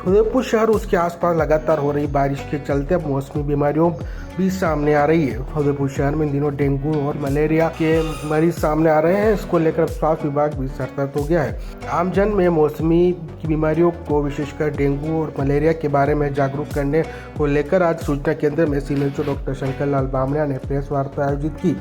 उदयपुर शहर उसके आसपास लगातार हो रही बारिश के चलते अब मौसमी बीमारियों भी सामने आ रही है। उदयपुर शहर में इन दिनों डेंगू और मलेरिया के मरीज सामने आ रहे हैं। इसको लेकर स्वास्थ्य विभाग भी सतर्क हो गया है। आमजन में मौसमी की बीमारियों को विशेषकर डेंगू और मलेरिया के बारे में जागरूक करने को लेकर आज सूचना केंद्र में सीएमएचओ डॉक्टर शंकर लाल बामणिया ने प्रेस वार्ता आयोजित की।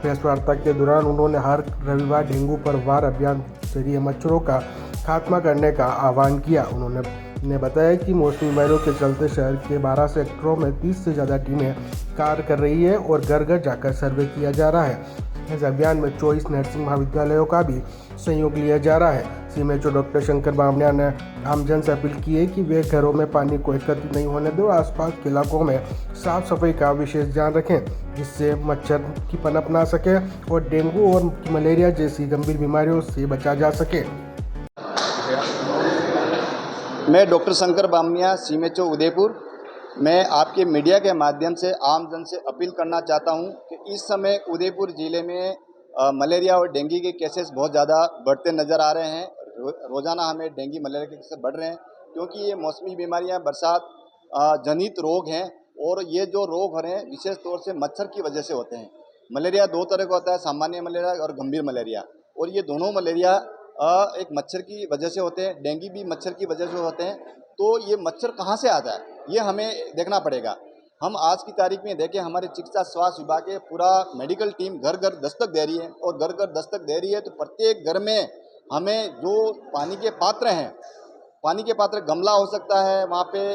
प्रेस वार्ता के दौरान उन्होंने हर रविवार डेंगू पर वार अभियान जरिए मच्छरों का खात्मा करने का आह्वान किया। उन्होंने बताया कि मौसमी बीमारियों के चलते शहर के 12 सेक्टरों में 30 से ज़्यादा टीमें कार्य कर रही है और घर घर जाकर सर्वे किया जा रहा है। इस अभियान में 24 नर्सिंग महाविद्यालयों का भी सहयोग लिया जा रहा है। सीएमएचओ डॉक्टर शंकर बामणिया ने आमजन से अपील की है कि वे घरों में पानी को एकत्रित नहीं होने दें और आसपास के इलाकों में साफ सफाई का विशेष ध्यान रखें, जिससे मच्छर की पनप ना सके और डेंगू और मलेरिया जैसी गंभीर बीमारियों से बचा जा सके। मैं डॉक्टर शंकर बामणिया, सीएमएचओ उदयपुर। मैं आपके मीडिया के माध्यम से आम जन से अपील करना चाहता हूं कि इस समय उदयपुर ज़िले में मलेरिया और डेंगू के केसेस बहुत ज़्यादा बढ़ते नज़र आ रहे हैं। रोज़ाना हमें डेंगू मलेरिया के केसेस बढ़ रहे हैं, क्योंकि ये मौसमी बीमारियां बरसात जनित रोग हैं और ये जो रोग हो रहे हैं विशेष तौर से मच्छर की वजह से होते हैं। मलेरिया दो तरह का होता है, सामान्य मलेरिया और गंभीर मलेरिया, और ये दोनों मलेरिया एक मच्छर की वजह से होते हैं, डेंगू भी मच्छर की वजह से होते हैं। तो ये मच्छर कहाँ से आता है ये हमें देखना पड़ेगा। हम आज की तारीख में देखें, हमारे चिकित्सा स्वास्थ्य विभाग के पूरा मेडिकल टीम घर घर दस्तक दे रही है, और घर घर दस्तक दे रही है तो प्रत्येक घर में हमें जो पानी के पात्र हैं, पानी के पात्र गमला हो सकता है, वहाँ पे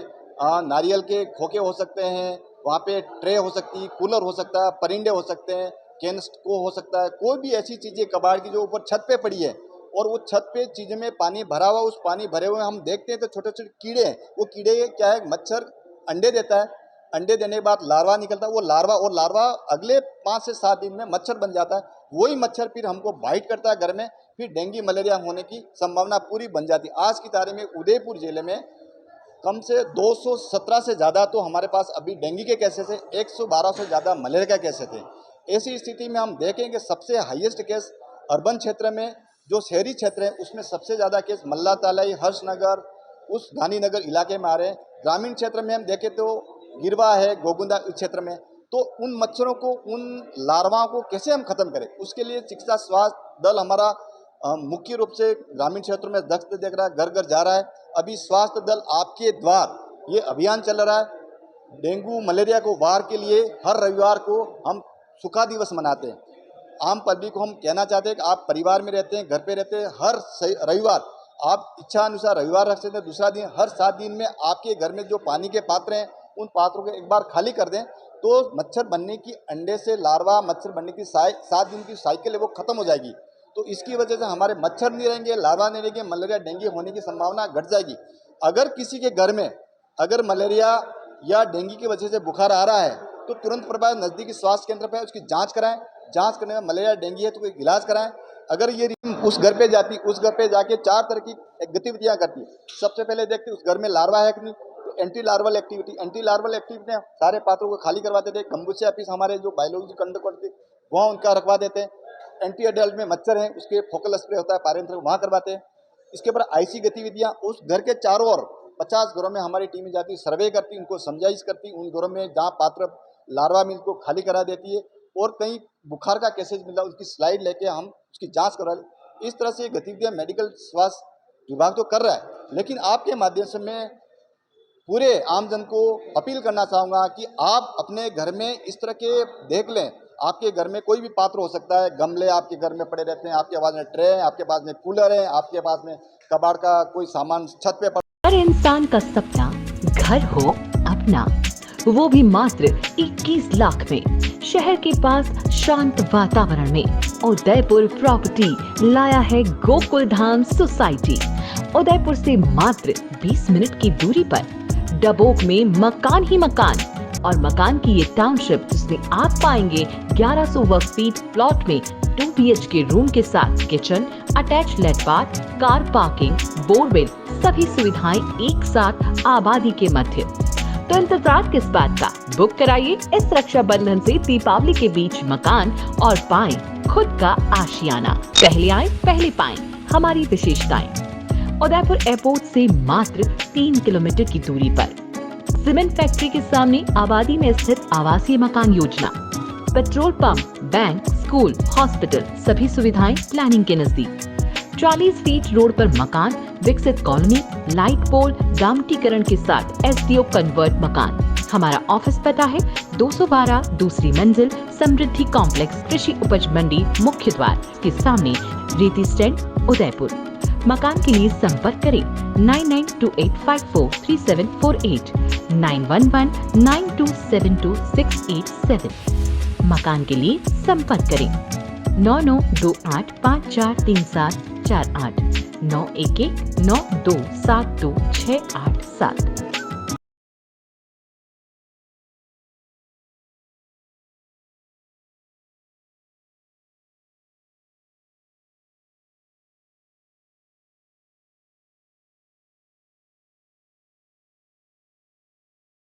नारियल के खोखे हो सकते हैं, वहाँ पे ट्रे हो सकती है, कूलर हो सकता है, परिंदे हो सकते हैं, कैन्स को हो सकता है, कोई भी ऐसी चीज़ें कबाड़ की जो ऊपर छत पे पड़ी है और वो छत पे चीज़ में पानी भरा हुआ, उस पानी भरे हुए हम देखते हैं तो छोटे छोटे कीड़े हैं। वो कीड़े क्या है, मच्छर अंडे देता है, अंडे देने के बाद लार्वा निकलता है, वो लार्वा अगले 5 से 7 दिन में मच्छर बन जाता है। वही मच्छर फिर हमको बाइट करता है घर में, फिर डेंगू मलेरिया होने की संभावना पूरी बन जाती है। आज की तारीख में उदयपुर जिले में कम से 217 से ज़्यादा तो हमारे पास अभी डेंगू के केसेस है, 112 से ज़्यादा मलेरिया के केसेस थे। ऐसी स्थिति में हम देखेंगे सबसे हाईएस्ट केस अर्बन क्षेत्र में, जो शहरी क्षेत्र है उसमें सबसे ज़्यादा केस मल्ला तालाई, हर्षनगर, उस गांधीनगर इलाके में आ रहे हैं। ग्रामीण क्षेत्र में हम देखें तो गिरवा है, गोगुंदा क्षेत्र में। तो उन मच्छरों को, उन लार्वाओं को कैसे हम खत्म करें, उसके लिए चिकित्सा स्वास्थ्य दल हमारा मुख्य रूप से ग्रामीण क्षेत्रों में दस्तक देख रहा है, घर घर जा रहा है। अभी स्वास्थ्य दल आपके द्वार ये अभियान चल रहा है। डेंगू मलेरिया को वार के लिए हर रविवार को हम सूखा दिवस मनाते हैं। आम पब्लिक को हम कहना चाहते हैं कि आप परिवार में रहते हैं, घर पे रहते हैं, हर रविवार आप इच्छा अनुसार रविवार रख सकते हैं। दूसरा दिन, हर 7 दिन में आपके घर में जो पानी के पात्र हैं उन पात्रों को एक बार खाली कर दें, तो मच्छर बनने की, अंडे से लार्वा मच्छर बनने की 7 दिन की साइकिल है वो खत्म हो जाएगी। तो इसकी वजह से हमारे मच्छर नहीं रहेंगे, लार्वा नहीं रहेंगे, मलेरिया डेंगू होने की संभावना घट जाएगी। अगर किसी के घर में अगर मलेरिया या डेंगू की वजह से बुखार आ रहा है तो तुरंत प्रभाव नज़दीकी स्वास्थ्य केंद्र पर उसकी जाँच कराएं। जांच करने में मलेरिया डेंगू है तो कोई इलाज कराएं। अगर ये उस घर पे जाती, उस घर पे जाके 4 तरह की गतिविधियां करती है। सबसे पहले देखते उस घर में लार्वा है कि नहीं, तो एंटी लार्वल एक्टिविटी सारे पात्रों को खाली करवाते थे। गंबूसिया पीस हमारे जो बायोलॉजी कंडक्ट करते वहाँ उनका रखवा देते हैं। एंटी अडल्ट में मच्छर हैं उसके फोकल स्प्रे होता है पायरेथ्रम, वहाँ करवाते हैं। इसके बाद आईसी गतिविधियाँ, उस घर के चारों ओर 50 घरों में हमारी टीम जाती, सर्वे करती, उनको समझाइश करती, उन घरों में जहाँ पात्र लार्वा मिल को खाली करा देती है। और कहीं बुखार का केसेज मिला उसकी स्लाइड लेके हम उसकी जांच करा लें। इस तरह से गतिविधियां मेडिकल स्वास्थ्य विभाग तो कर रहा है, लेकिन आपके माध्यम से मैं पूरे आमजन को अपील करना चाहूँगा कि आप अपने घर में इस तरह के देख लें। आपके घर में कोई भी पात्र हो सकता है, गमले आपके घर में पड़े रहते हैं, आपके पास में ट्रे है, आपके पास में कूलर है, आपके पास में कबाड़ का कोई सामान छत पे पड़ा। हर इंसान का सपना घर हो अपना, वो भी मात्र 21 लाख में। शहर के पास शांत वातावरण में उदयपुर प्रॉपर्टी लाया है गोकुल धाम सोसाइटी। उदयपुर से मात्र 20 मिनट की दूरी पर डबोक में मकान ही मकान, और मकान की ये टाउनशिप जिसमें आप पाएंगे 1100 वर्ग फीट प्लॉट में 2 BHK रूम के साथ kitchen, attach let bath, car parking, borewell, सभी सुविधाएं एक साथ आबादी के मध्य। तो इंतजार किस बात का, बुक कराइए इस रक्षाबंधन से दीपावली के बीच मकान और पाएं खुद का आशियाना। पहले आए पहले पाएं हमारी विशेषताएं। उदयपुर एयरपोर्ट से मात्र 3 किलोमीटर की दूरी पर। सीमेंट फैक्ट्री के सामने आबादी में स्थित आवासीय मकान योजना, petrol pump, bank, school, hospital, सभी सुविधाएं प्लानिंग के नजदीक। 40 फीट रोड पर मकान, विकसित कॉलोनी, लाइट पोल, डामटीकरण के साथ एसडीओ कन्वर्ट मकान। हमारा ऑफिस पता है 212 दूसरी मंजिल, समृद्धि कॉम्प्लेक्स, कृषि उपज मंडी मुख्य द्वार के सामने, रेती स्टैंड, उदयपुर। मकान के लिए संपर्क करें 9928543748, 9119272687। मकान के लिए संपर्क करें 9928543748, 9119272687।